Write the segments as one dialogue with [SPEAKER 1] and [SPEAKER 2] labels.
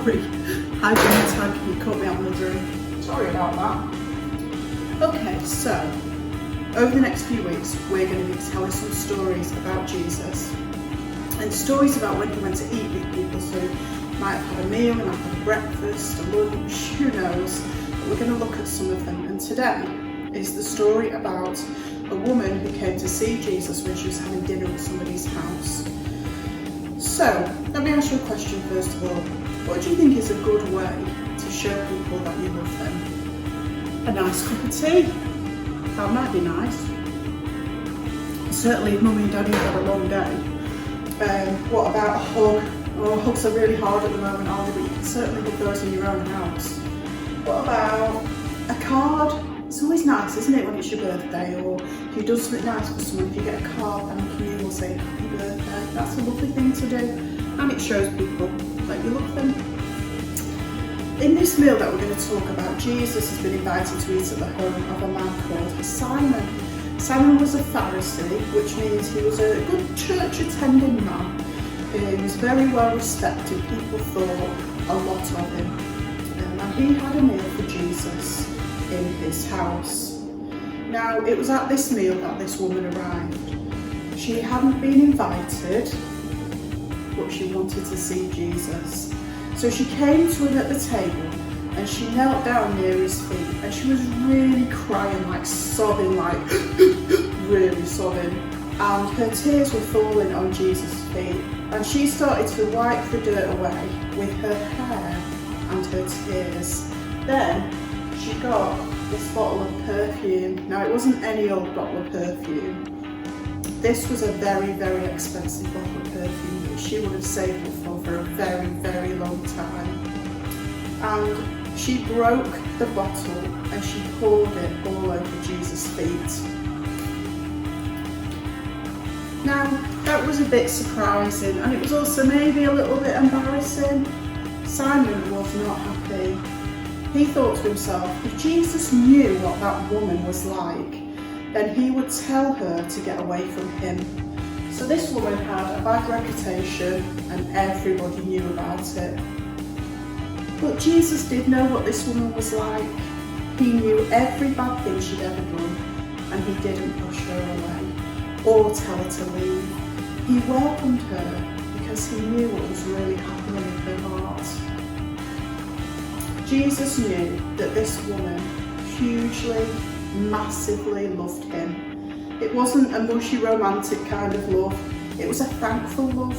[SPEAKER 1] Sorry, hi Jimmy Tag, you caught me on the drink. Sorry about that. Okay, so over the next few weeks we're going to be telling some stories about Jesus, and stories about when he went to eat with people. So he might have had a meal, he might have had a breakfast, a lunch, who knows, but we're going to look at some of them. And today is the story about a woman who came to see Jesus when she was having dinner at somebody's house. So, let me ask you a question first of all. What do you think is a good way to show people that you love them? A nice cup of tea? That might be nice. Certainly if mummy and daddy have had a long day. What about a hug? Oh, hugs are really hard at the moment, aren't they? But you can certainly hug those in your own house. What about a card? It's always nice, isn't it, when it's your birthday, or if you do something nice for someone, if you get a card, thank you, or say happy birthday. That's a lovely thing to do, and it shows people that you love them. In this meal that we're going to talk about, Jesus has been invited to eat at the home of a man called Simon. Simon was a Pharisee, which means he was a good church attending man. He was very well respected. People thought a lot of him. And he had a meal for Jesus in his house. Now, it was at this meal that this woman arrived. She hadn't been invited, but she wanted to see Jesus. So she came to him at the table and she knelt down near his feet, and she was really crying, like sobbing, like really sobbing. And her tears were falling on Jesus' feet, and she started to wipe the dirt away with her hair and her tears. Then she got this bottle of perfume. Now, it wasn't any old bottle of perfume. This was a very, very expensive bottle of perfume that she would have saved it for a very, very long time. And she broke the bottle and she poured it all over Jesus' feet. Now, that was a bit surprising, and it was also maybe a little bit embarrassing. Simon was not happy. He thought to himself, if Jesus knew what that woman was like, then he would tell her to get away from him. So this woman had a bad reputation and everybody knew about it. But Jesus did know what this woman was like. He knew every bad thing she'd ever done, and he didn't push her away or tell her to leave. He welcomed her because he knew what was really happening in her heart. Jesus knew that this woman hugely, massively loved him. It wasn't a mushy romantic kind of love, it was a thankful love.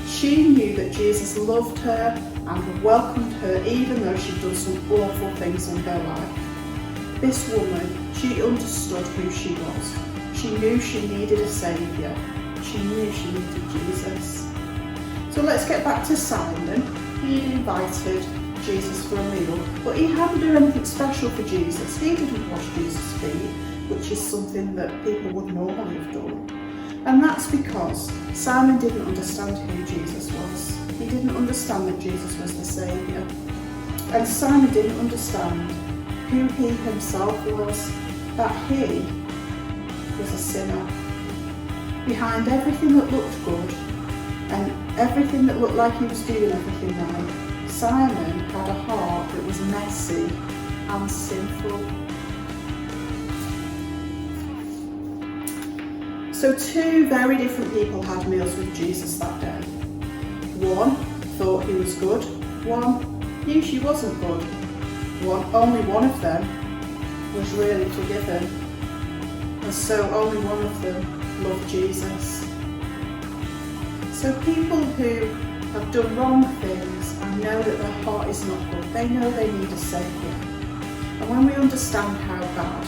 [SPEAKER 1] She knew that Jesus loved her and welcomed her even though she'd done some awful things in her life. This woman, she understood who she was. She knew she needed a saviour. She knew she needed Jesus. So let's get back to Simon. He invited Jesus for a meal, but he hadn't done anything special for Jesus. He didn't wash Jesus' feet, which is something that people would normally have done. And that's because Simon didn't understand who Jesus was. He didn't understand that Jesus was the Saviour. And Simon didn't understand who he himself was, that he was a sinner. Behind everything that looked good and everything that looked like he was doing everything right, Simon had a heart that was messy and sinful. So two very different people had meals with Jesus that day. One thought he was good, one knew she wasn't good. Only one of them was really forgiven, and so only one of them loved Jesus. So people who have done wrong things and know that their heart is not good, they know they need a saviour. And when we understand how bad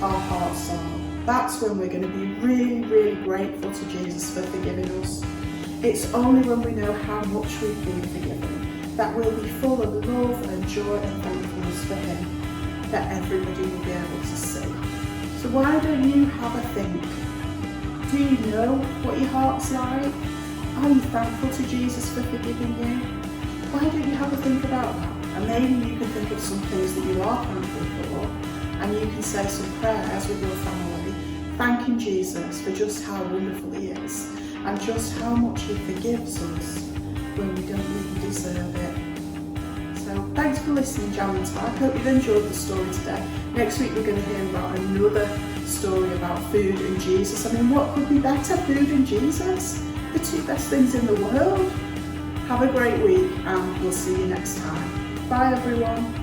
[SPEAKER 1] our hearts are, that's when we're going to be really, really grateful to Jesus for forgiving us. It's only when we know how much we've been forgiven that we'll be full of love and joy and thankfulness for him, that everybody will be able to see. So why don't you have a think? Do you know what your heart's like? Are you thankful to Jesus for forgiving you? Why don't you have a think about that? And maybe you can think of some things that you are thankful for, and you can say some prayers with your family, thanking Jesus for just how wonderful he is, and just how much he forgives us when we don't even deserve it. listening, Jam and Tag. Hope you've enjoyed the story today. Next week we're going to hear about another story about food and Jesus. I mean, what could be better? Food and Jesus? The two best things in the world. Have a great week and we'll see you next time. Bye everyone.